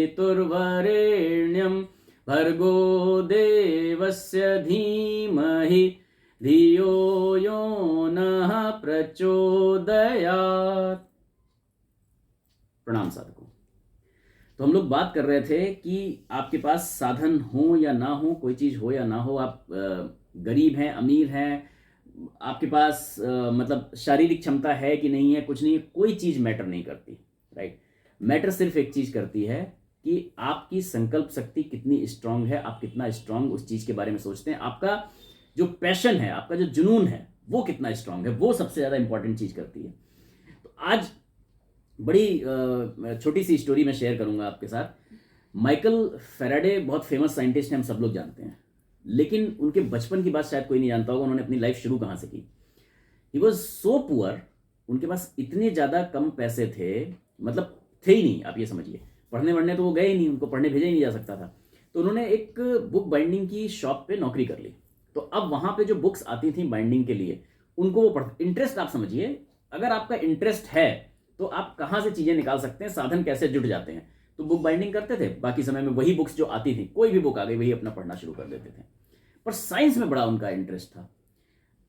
पितुर्वरेण्यं भर्गो देवस्य धीमहि धियो यो नः प्रचोदयात्। प्रणाम साधकों। तो हम लोग बात कर रहे थे कि आपके पास साधन हो या ना हो, कोई चीज़ हो या ना हो, आप गरीब हैं, अमीर हैं, आपके पास मतलब शारीरिक क्षमता है कि नहीं है, कुछ नहीं है, कोई चीज़ मैटर नहीं करती, राइट। मैटर सिर्फ एक चीज़ करती है कि आपकी संकल्प शक्ति कितनी स्ट्रांग है, आप कितना स्ट्रांग उस चीज़ के बारे में सोचते हैं, आपका जो पैशन है, आपका जो जुनून है वो कितना स्ट्रांग है, वो सबसे ज़्यादा इंपॉर्टेंट चीज़ करती है। तो आज बड़ी छोटी सी स्टोरी मैं शेयर करूंगा आपके साथ। माइकल फैराडे बहुत फेमस साइंटिस्ट हैं, हम सब लोग जानते हैं, लेकिन उनके बचपन की बात शायद कोई नहीं जानता होगा, उन्होंने अपनी लाइफ शुरू कहाँ से की। ही वॉज सो पुअर, उनके पास इतने ज़्यादा कम पैसे थे, मतलब थे ही नहीं, आप ये समझिए। पढ़ने वढ़ने तो वो गए ही नहीं, उनको पढ़ने भेजा ही नहीं जा सकता था। तो उन्होंने एक बुक बाइंडिंग की शॉप पे नौकरी कर ली। तो अब वहाँ पे जो बुक्स आती थी बाइंडिंग के लिए, उनको वो पढ़, इंटरेस्ट आप समझिए, अगर आपका इंटरेस्ट है तो आप कहाँ से चीज़ें निकाल सकते हैं, साधन कैसे जुट जाते हैं। तो बुक बाइंडिंग करते थे, बाकी समय में वही बुक्स जो आती थी, कोई भी बुक आ गई वही अपना पढ़ना शुरू कर देते थे। पर साइंस में बड़ा उनका इंटरेस्ट था।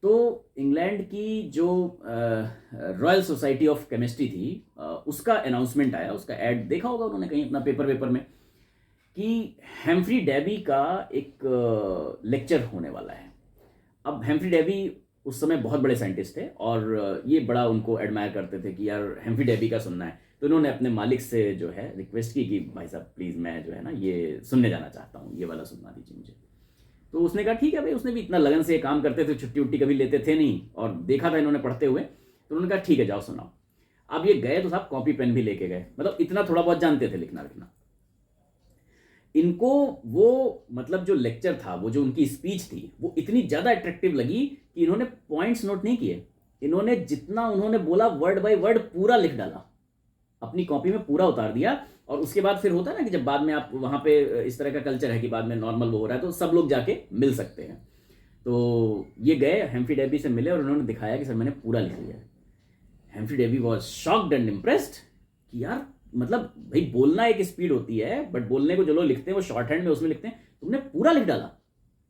तो इंग्लैंड की जो रॉयल सोसाइटी ऑफ केमिस्ट्री थी, उसका अनाउंसमेंट आया, उसका ऐड देखा होगा उन्होंने कहीं अपना पेपर में, कि हेम्फ्री डेवी का एक लेक्चर होने वाला है। अब हेम्फ्री डेवी उस समय बहुत बड़े साइंटिस्ट थे और ये बड़ा उनको एडमायर करते थे कि यार हेम्फ्री डेवी का सुनना है। तो उन्होंने अपने मालिक से जो है रिक्वेस्ट की कि भाई साहब प्लीज़ मैं जो है ना ये सुनने जाना चाहता हूँ, ये वाला सुनवा दीजिए मुझे। तो उसने कहा ठीक है भाई, उसने भी इतना लगन से काम करते थे, छुट्टी उट्टी कभी लेते थे नहीं, और देखा था इन्होंने पढ़ते हुए, तो उन्होंने कहा ठीक है जाओ सुनाओ। अब ये गए तो साहब कॉपी पेन भी लेके गए, मतलब इतना थोड़ा बहुत जानते थे लिखना लिखना। इनको वो मतलब जो लेक्चर था, वो जो उनकी स्पीच थी, वो इतनी ज़्यादा अट्रैक्टिव लगी कि इन्होंने पॉइंट्स नोट नहीं किए, इन्होंने जितना उन्होंने बोला वर्ड बाय वर्ड पूरा लिख डाला, अपनी कॉपी में पूरा उतार दिया। और उसके बाद फिर होता है ना कि जब बाद में आप वहाँ पे इस तरह का कल्चर है कि बाद में नॉर्मल वो हो रहा है तो सब लोग जाके मिल सकते हैं। तो ये गए हेम्फ्री डेवी से मिले और उन्होंने दिखाया कि सर मैंने पूरा लिख लिया है। Humphry Davy was shocked and impressed कि यार मतलब भाई बोलना एक स्पीड होती है, बट बोलने को जो लोग लिखते हैं वो शॉर्ट हैंड में उसमें लिखते हैं, तुमने पूरा लिख डाला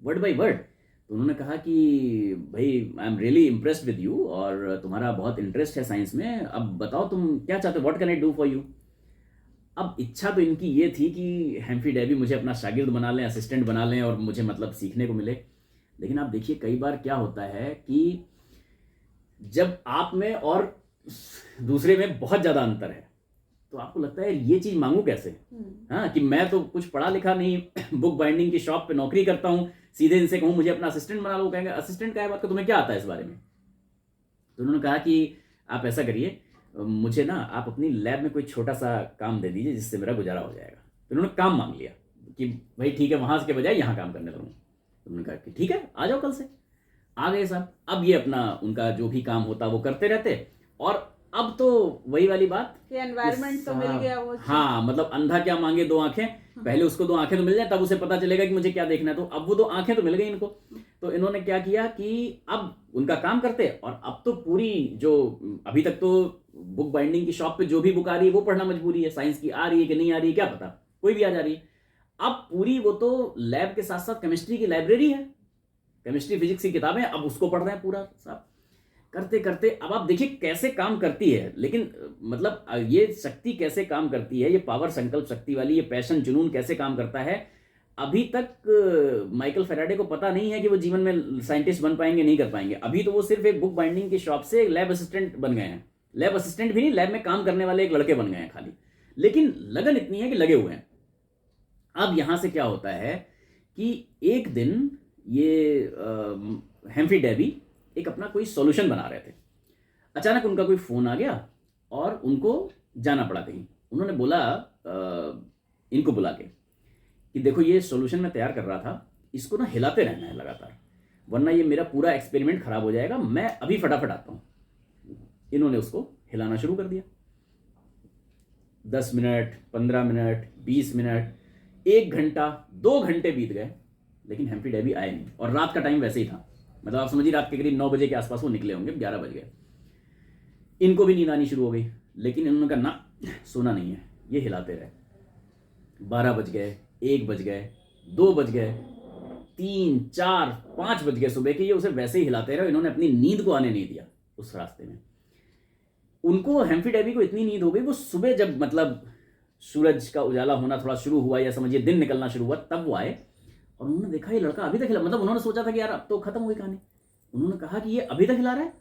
वर्ड बाय वर्ड। तो उन्होंने कहा कि भाई I am really impressed with you, और तुम्हारा बहुत इंटरेस्ट है साइंस में, अब बताओ तुम क्या चाहते हो, what can I do for you. अब इच्छा तो इनकी ये थी कि हेम्फ्री डेवी मुझे अपना शागिर्द बना लें, असिस्टेंट बना लें और मुझे मतलब सीखने को मिले। लेकिन आप देखिए कई बार क्या होता है कि जब आप में और दूसरे में बहुत ज़्यादा अंतर है तो आपको लगता है ये चीज़ मांगू कैसे। हाँ, कि मैं तो कुछ पढ़ा लिखा नहीं, बुक बाइंडिंग की शॉप पे नौकरी करता हूँ, सीधे इनसे कहूँ मुझे अपना असिस्टेंट बना लो, कहेंगे असिस्टेंट क्या है बात का, तुम्हें क्या आता है इस बारे में। तो उन्होंने कहा कि आप ऐसा करिए, मुझे ना आप अपनी लैब में कोई छोटा सा काम दे दीजिए जिससे मेरा गुजारा हो जाएगा। तो उन्होंने काम मांग लिया कि भाई ठीक है, वहाँ के बजाय यहाँ काम करने लगूँ। तो उन्होंने कहा कि ठीक है आ जाओ कल से। आ गए साहब। अब ये अपना उनका जो भी काम होता वो करते रहते, और अब तो वही वाली बात कि एनवायरनमेंट तो मिल गया वो। हाँ, मतलब अंधा क्या मांगे दो आंखें, पहले उसको दो आंखें तो मिल जाए तब उसे पता चलेगा कि मुझे क्या देखना है। तो अब वो दो आंखें तो मिल गई इनको। तो इन्होंने क्या किया कि अब उनका काम करते, और अब तो पूरी जो अभी तक तो बुक बाइंडिंग की शॉप पे जो भी बुक आ रही है वो पढ़ना मजबूरी है, साइंस की आ रही है कि नहीं आ रही है क्या पता, कोई भी आ जा रही है। अब पूरी वो तो लैब के साथ साथ केमिस्ट्री की लाइब्रेरी है, केमिस्ट्री फिजिक्स की किताबें, अब उसको पढ़ रहे हैं पूरा साहब। करते करते अब आप देखिए कैसे काम करती है, लेकिन मतलब ये शक्ति कैसे काम करती है, ये पावर संकल्प शक्ति वाली, ये पैशन जुनून कैसे काम करता है। अभी तक माइकल फैराडे को पता नहीं है कि वो जीवन में साइंटिस्ट बन पाएंगे नहीं कर पाएंगे। अभी तो वो सिर्फ एक बुक बाइंडिंग की शॉप से लैब असिस्टेंट बन गए हैं, लैब असिस्टेंट भी नहीं, लैब में काम करने वाले एक लड़के बन गए हैं खाली, लेकिन लगन इतनी है कि लगे हुए हैं। अब यहां से क्या होता है कि एक दिन ये हेम्फ्री डेवी एक अपना कोई सॉल्यूशन बना रहे थे, अचानक उनका कोई फोन आ गया और उनको जाना पड़ा कहीं। उन्होंने बोला इनको बुला के कि देखो ये सॉल्यूशन मैं तैयार कर रहा था, इसको ना हिलाते रहना है लगातार, वरना ये मेरा पूरा एक्सपेरिमेंट खराब हो जाएगा, मैं अभी फटाफट आता हूँ। इन्होंने उसको हिलाना शुरू कर दिया। 10 मिनट, 15 मिनट, 20 मिनट, 1 घंटा, 2 घंटे बीत गए, लेकिन हेम्फ्री डेवी आए नहीं। और रात का टाइम वैसे ही था, मतलब आप समझिए रात के करीब 9 बजे के आसपास वो निकले होंगे, 11 बज गए। इनको भी नींद आनी शुरू हो गई, लेकिन इन्होंने कहा ना, सोना नहीं है, ये हिलाते रहे। 12 बज गए, 1 बज गए, 2 बज गए, 3, 4, 5 बज गए सुबह के, ये उसे वैसे ही हिलाते रहे। इन्होंने अपनी नींद को आने नहीं दिया उस रास्ते में। उनको, हेम्फी डेवी को इतनी नींद हो गई, वो सुबह जब मतलब सूरज का उजाला होना थोड़ा शुरू हुआ, या समझिए दिन निकलना शुरू हुआ, तब वो आए और उन्होंने देखा ये लड़का अभी तक हिला, मतलब उन्होंने सोचा था कि यार अब तो खत्म हो गई कहानी। उन्होंने कहा कि ये अभी तक हिला रहा है।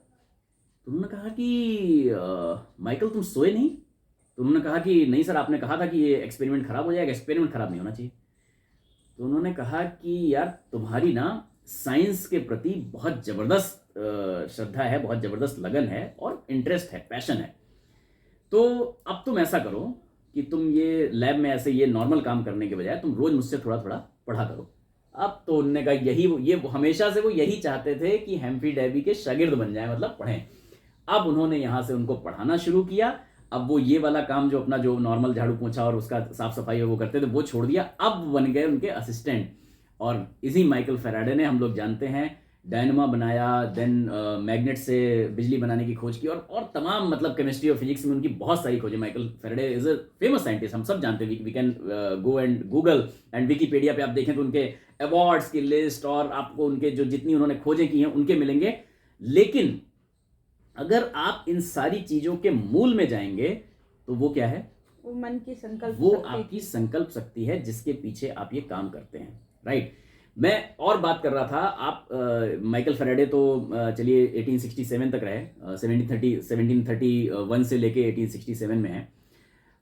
तो उन्होंने कहा कि माइकल तुम सोए नहीं? तो उन्होंने कहा कि नहीं सर, आपने कहा था कि ये एक्सपेरिमेंट खराब हो जाएगा। एक्सपेरिमेंट खराब नहीं होना चाहिए। तो उन्होंने कहा कि यार तुम्हारी ना साइंस के प्रति बहुत ज़बरदस्त श्रद्धा है, बहुत ज़बरदस्त लगन है और इंटरेस्ट है, पैशन है। तो अब तुम ऐसा करो कि तुम ये लैब में ऐसे ये नॉर्मल काम करने के बजाय तुम रोज़ मुझसे थोड़ा थोड़ा पढ़ा करो। अब तो उन्होंने कहा ये हमेशा से वो यही चाहते थे कि हेम्फी डेवी के शागिर्द बन जाए, मतलब पढ़ें। अब उन्होंने यहाँ से उनको पढ़ाना शुरू किया। अब वो ये वाला काम जो अपना जो नॉर्मल झाड़ू पोछा और उसका साफ सफाई वो करते थे वो छोड़ दिया, अब बन गए उनके असिस्टेंट। और इसी माइकल फेराडे ने, हम लोग जानते हैं, डायनमा बनाया, देन मैग्नेट से बिजली बनाने की खोज की, और तमाम मतलब केमिस्ट्री और फिजिक्स में उनकी बहुत सारी खोजें। Michael Faraday is a famous scientist, हम सब जानते हैं। We can go and Google and Wikipedia पे आप देखें तो उनके अवार्ड्स की लिस्ट और आपको उनके जो जितनी उन्होंने खोजें की हैं उनके मिलेंगे। लेकिन अगर आप इन सारी चीजों के मूल में जाएंगे तो वो क्या है? वो मन की संकल्प वो शक्ति आपकी संकल्प शक्ति है जिसके पीछे आप ये काम करते हैं, राइट। मैं और बात कर रहा था, आप माइकल फेराडे तो चलिए 1867 तक रहे, 1731 से लेके 1867 में है।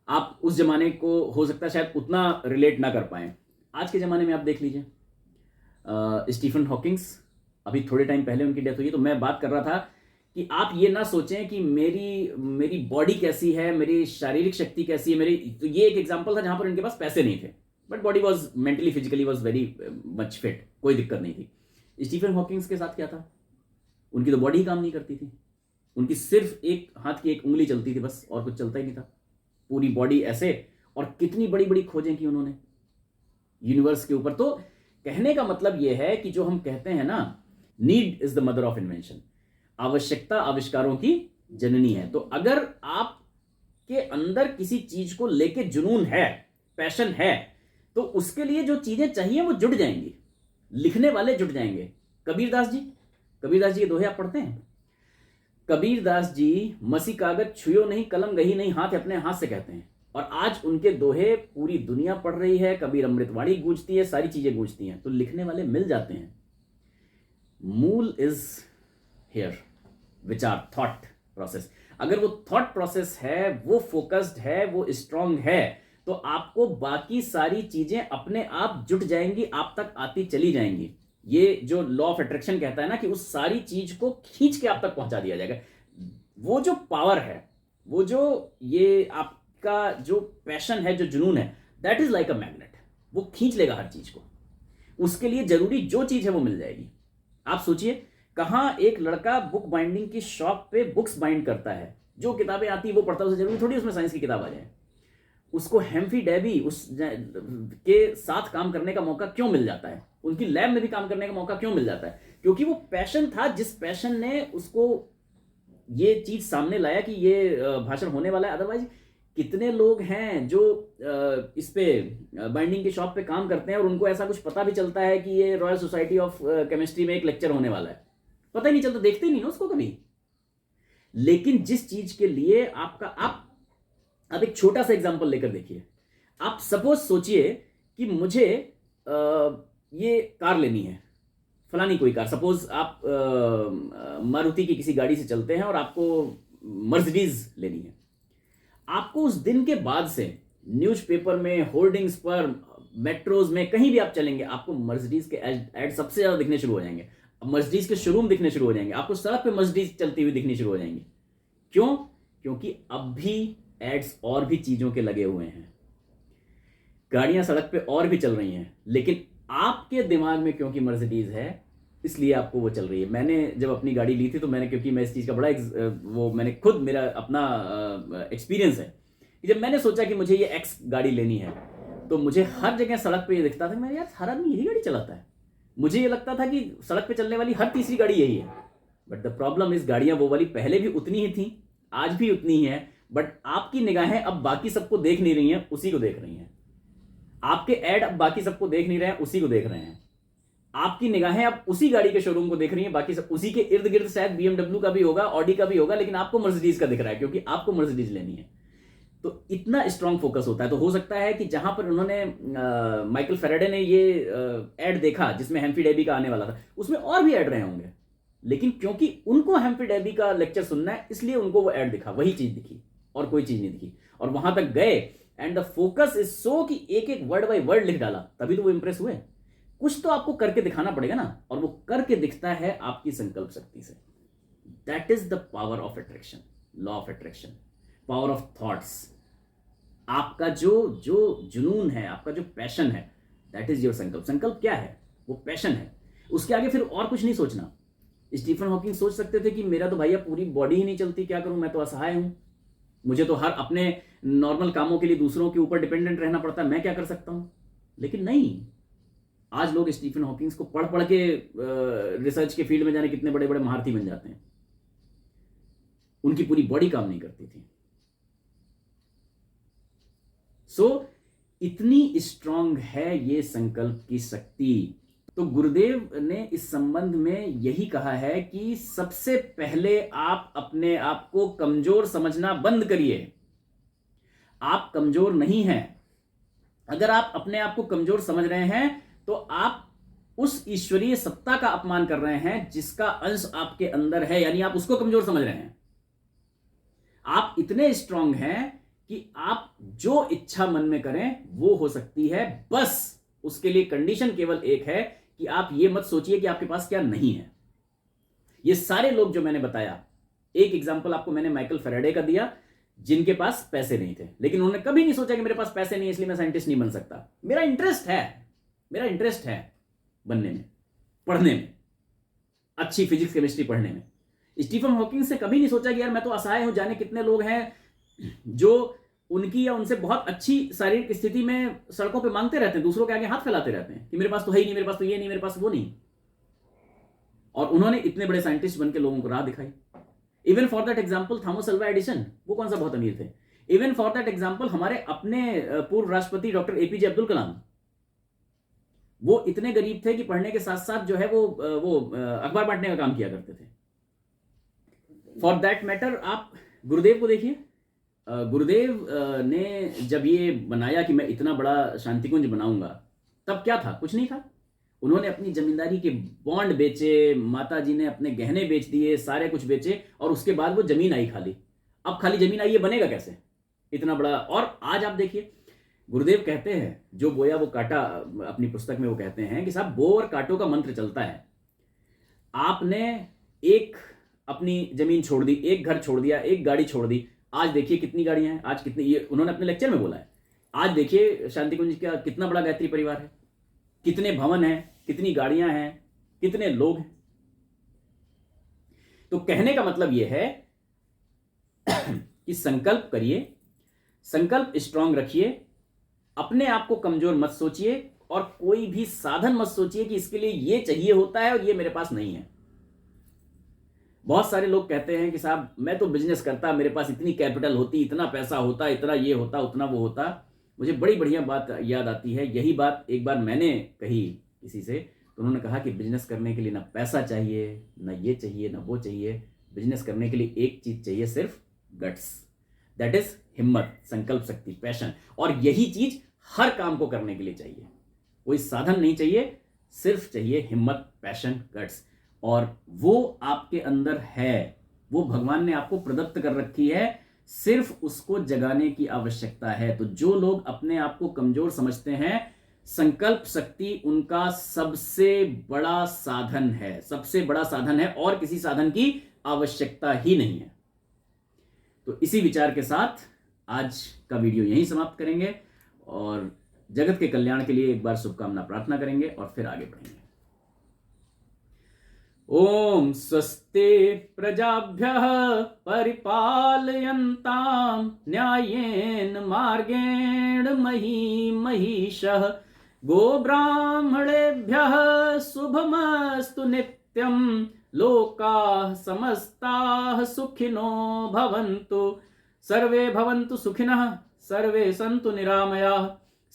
आप उस जमाने को हो सकता है शायद उतना रिलेट ना कर पाए। आज के ज़माने में आप देख लीजिए, स्टीफन हॉकिंग्स, अभी थोड़े टाइम पहले उनकी डेथ हुई। तो मैं बात कर रहा था कि आप ये ना सोचें कि मेरी बॉडी कैसी है, मेरी शारीरिक शक्ति कैसी है, तो ये एक एग्जांपल था जहां पर इनके पास पैसे नहीं थे, but body was mentally physically was very much fit, कोई दिक्कत नहीं थी। स्टीफन हॉकिंग्स के साथ क्या था? उनकी तो बॉडी ही काम नहीं करती थी, उनकी सिर्फ एक हाथ की एक उंगली चलती थी बस, और कुछ चलता ही नहीं था। पूरी बॉडी ऐसे, और कितनी बड़ी बड़ी खोजें की उन्होंने यूनिवर्स के ऊपर। तो कहने का मतलब यह है कि जो हम कहते हैं ना, need is the mother of invention, आवश्यकता आविष्कारों की जननी है। तो अगर आपके अंदर किसी चीज को लेके जुनून है, पैशन है, तो उसके लिए जो चीजें चाहिए वो जुट जाएंगी, लिखने वाले जुट जाएंगे। कबीरदास जी के दोहे आप पढ़ते हैं? कबीरदास जी मसी कागज छुयो नहीं, कलम गही नहीं हाथ, अपने हाथ से कहते हैं, और आज उनके दोहे पूरी दुनिया पढ़ रही है। कबीर अमृतवाणी गूंजती है, सारी चीजें गूंजती हैं, तो लिखने वाले मिल जाते हैं। मूल इज हियर, विचार, थॉट प्रोसेस। अगर वो थॉट प्रोसेस है, वो फोकस्ड है, वो स्ट्रांग है, तो आपको बाकी सारी चीजें अपने आप जुट जाएंगी, आप तक आती चली जाएंगी। ये जो लॉ ऑफ अट्रैक्शन कहता है ना कि उस सारी चीज को खींच के आप तक पहुंचा दिया जाएगा। वो जो पावर है, वो जो ये आपका जो पैशन है, जो जुनून है, that is like a magnet, वो खींच लेगा हर चीज को। उसके लिए जरूरी जो चीज है वो मिल जाएगी। आप सोचिए, कहां एक लड़का बुक बाइंडिंग की शॉप पे बुक्स बाइंड करता है, जो किताबें आती है वो पढ़ता है, उसे जरूरी थोड़ी उसमें साइंस की किताब आ जाए। उसको हेम्फी डेवी के साथ काम करने का मौका क्यों मिल जाता है, उनकी लैब में भी काम करने का मौका क्यों मिल जाता है? क्योंकि वो पैशन था, जिस पैशन ने उसको ये चीज सामने लाया कि ये भाषण होने वाला है। अदरवाइज कितने लोग हैं जो इस पे बाइंडिंग की शॉप पे काम करते हैं और उनको ऐसा कुछ पता भी चलता है कि ये रॉयल सोसाइटी ऑफ केमिस्ट्री में एक लेक्चर होने वाला है, पता ही नहीं चलता, देखते ही नहीं ना उसको कभी। लेकिन जिस चीज के लिए आप एक छोटा सा एग्जांपल लेकर देखिए। आप सपोज सोचिए कि मुझे ये कार लेनी है, फलानी कोई कार। सपोज आप मारुति की किसी गाड़ी से चलते हैं और आपको मर्सिडीज लेनी है। आपको उस दिन के बाद से न्यूज़पेपर में, होर्डिंग्स पर, मेट्रोज में, कहीं भी आप चलेंगे, आपको मर्सिडीज के ऐड सबसे ज्यादा दिखने शुरू हो जाएंगे। मर्सिडीज के शोरूम दिखने शुरू हो जाएंगे, आपको सड़क पे मर्सिडीज चलती हुई दिखनी शुरू हो जाएंगी। क्यों? क्योंकि अब भी एड्स और भी चीजों के लगे हुए हैं, गाड़ियां सड़क पे और भी चल रही हैं, लेकिन आपके दिमाग में क्योंकि मर्सिडीज है इसलिए आपको वो चल रही है। मैंने जब अपनी गाड़ी ली थी तो मैंने, क्योंकि मैं इस चीज का बड़ा मैंने खुद, मेरा अपना एक्सपीरियंस है कि जब मैंने सोचा कि मुझे ये एक्स गाड़ी लेनी है तो मुझे हर जगह सड़क पे ये दिखता था कि मैं, यार हर आदमी यही गाड़ी चलाता है। मुझे ये लगता था कि सड़क पे चलने वाली हर तीसरी गाड़ी यही है। बट द प्रॉब्लम इज, गाड़ियां वो वाली पहले भी उतनी ही थी, आज भी उतनी ही है, बट आपकी निगाहें अब बाकी सबको देख नहीं रही हैं, उसी को देख रही हैं। आपके ऐड अब बाकी सबको देख नहीं रहे हैं, उसी को देख रहे हैं। आपकी निगाहें अब उसी गाड़ी के शोरूम को देख रही हैं, बाकी सब उसी के इर्द गिर्द शायद बीएमडब्ल्यू का भी होगा, ऑडी का भी होगा, लेकिन आपको मर्सिडीज का दिख रहा है क्योंकि आपको मर्सिडीज लेनी है। तो इतना स्ट्रांग फोकस होता है। तो हो सकता है कि जहां पर उन्होंने माइकल फेराडे ने ये एड देखा जिसमें हैम्फी डेबी का आने वाला था, उसमें और भी ऐड रहे होंगे, लेकिन क्योंकि उनको हैम्फी डेबी का लेक्चर सुनना है इसलिए उनको वो ऐड दिखा, वही चीज दिखी और कोई चीज नहीं दिखी, और वहां तक गए and the focus is so कि एक एक वर्ड बाय वर्ड लिख डाला, तभी तो वो इंप्रेस हुए। कुछ तो आपको करके दिखाना पड़ेगा ना, और वो करके दिखता है आपकी संकल्प शक्ति से। That is the power of attraction, law of attraction, power of thoughts. आपका जो जो जुनून है, आपका जो पैशन है, दैट इज योर संकल्प। संकल्प क्या है? वो पैशन है। उसके आगे फिर और कुछ नहीं सोचना। स्टीफन हॉकिंग सोच सकते थे कि मेरा तो भैया पूरी बॉडी ही नहीं चलती, क्या करूं, मैं तो असहाय हूं, मुझे तो हर अपने नॉर्मल कामों के लिए दूसरों के ऊपर डिपेंडेंट रहना पड़ता है, मैं क्या कर सकता हूं। लेकिन नहीं, आज लोग स्टीफन हॉकिंग को पढ़ पढ़ के रिसर्च के फील्ड में जाने कितने बड़े बड़े महारथी बन जाते हैं। उनकी पूरी बॉडी काम नहीं करती थी। सो इतनी स्ट्रांग है ये संकल्प की शक्ति। तो गुरुदेव ने इस संबंध में यही कहा है कि सबसे पहले आप अपने आप को कमजोर समझना बंद करिए। आप कमजोर नहीं हैं। अगर आप अपने आप को कमजोर समझ रहे हैं तो आप उस ईश्वरीय सत्ता का अपमान कर रहे हैं जिसका अंश आपके अंदर है, यानी आप उसको कमजोर समझ रहे हैं। आप इतने स्ट्रांग हैं कि आप जो इच्छा मन में करें वो हो सकती है। बस उसके लिए कंडीशन केवल एक है कि आप ये मत सोचिए कि आपके पास क्या नहीं है। ये सारे लोग जो मैंने बताया, एक एग्जांपल आपको मैंने माइकल फेराडे का दिया, जिनके पास पैसे नहीं थे, लेकिन उन्होंने कभी नहीं सोचा कि मेरे पास पैसे नहीं है इसलिए मैं साइंटिस्ट नहीं बन सकता। मेरा इंटरेस्ट है बनने में, पढ़ने में, अच्छी फिजिक्स केमिस्ट्री पढ़ने में। स्टीफन हॉकिंग से कभी नहीं सोचा कि यार मैं तो असहाय हूं, जाने कितने लोग हैं जो उनकी या उनसे बहुत अच्छी शारीरिक स्थिति में सड़कों पे मांगते रहते हैं, दूसरों के आगे हाथ फैलाते रहते हैं कि मेरे पास तो है ही नहीं, मेरे पास तो ये नहीं, मेरे पास वो नहीं। और उन्होंने इतने बड़े साइंटिस्ट बनकर लोगों को राह दिखाई। Even for that example Thomas Alva Edison, वो कौन सा बहुत अमीर थे। इवन फॉर दैट एग्जाम्पल हमारे अपने पूर्व राष्ट्रपति डॉक्टर एपीजे अब्दुल कलाम, वो इतने गरीब थे कि पढ़ने के साथ साथ जो है वो अखबार बांटने का काम किया करते थे। फॉर दैट मैटर आप गुरुदेव को देखिए। गुरुदेव ने जब ये बनाया कि मैं इतना बड़ा शांतिकुंज बनाऊंगा, तब क्या था? कुछ नहीं था। उन्होंने अपनी जमींदारी के बॉन्ड बेचे, माता जी ने अपने गहने बेच दिए, सारे कुछ बेचे, और उसके बाद वो जमीन आई खाली। अब खाली जमीन आई, ये बनेगा कैसे इतना बड़ा? और आज आप देखिए, गुरुदेव कहते हैं जो बोया वो काटा, अपनी पुस्तक में वो कहते हैं कि साहब बो और काटो का मंत्र चलता है। आपने एक अपनी जमीन छोड़ दी, एक घर छोड़ दिया, एक गाड़ी छोड़ दी, आज देखिए कितनी गाड़ियां हैं, आज कितनी, ये उन्होंने अपने लेक्चर में बोला है। आज देखिए शांतिकुंज का कितना बड़ा गायत्री परिवार है, कितने भवन हैं, कितनी गाड़ियां हैं, कितने लोग हैं। तो कहने का मतलब यह है कि संकल्प करिए, संकल्प स्ट्रांग रखिए, अपने आप को कमजोर मत सोचिए, और कोई भी साधन मत सोचिए कि इसके लिए ये चाहिए होता है और ये मेरे पास नहीं है। बहुत सारे लोग कहते हैं कि साहब मैं तो बिजनेस करता, मेरे पास इतनी कैपिटल होती, इतना पैसा होता, इतना ये होता, उतना वो होता। मुझे बड़ी बढ़िया बात याद आती है। यही बात एक बार मैंने कही किसी से, तो उन्होंने कहा कि बिजनेस करने के लिए ना पैसा चाहिए, ना ये चाहिए, ना वो चाहिए। बिजनेस करने के लिए एक चीज चाहिए, सिर्फ गट्स, दैट इज हिम्मत, संकल्प शक्ति, पैशन। और यही चीज हर काम को करने के लिए चाहिए। कोई साधन नहीं चाहिए, सिर्फ चाहिए हिम्मत, पैशन, गट्स। और वो आपके अंदर है, वो भगवान ने आपको प्रदत्त कर रखी है, सिर्फ उसको जगाने की आवश्यकता है। तो जो लोग अपने आप को कमजोर समझते हैं, संकल्प शक्ति उनका सबसे बड़ा साधन है, सबसे बड़ा साधन है, और किसी साधन की आवश्यकता ही नहीं है। तो इसी विचार के साथ आज का वीडियो यहीं समाप्त करेंगे, और जगत के कल्याण के लिए एक बार शुभकामना प्रार्थना करेंगे और फिर आगे बढ़ेंगे। ओम स्वस्ति प्रजाभ्यः परिपालयन्तां न्यायेन मार्गेण महिषः गोब्राह्मणेभ्यः शुभमस्तु नित्यं लोकाः समस्ताः सुखिनो भवन्तु सर्वे भवन्तु सुखिनः सर्वे सन्तु निरामयाः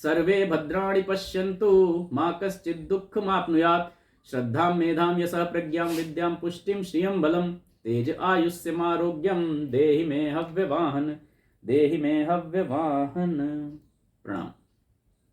सर्वे भद्राणि पश्यन्तु मा कश्चित् दुःखमाप्नुयात्। श्रद्धां मेधां यशः प्रज्ञां विद्यां पुष्टिं श्रियं बलं तेज आयुष्यमारोग्यं देहि मे हव्यवाहन। देहि मे हव्यवाहन। प्रणाम।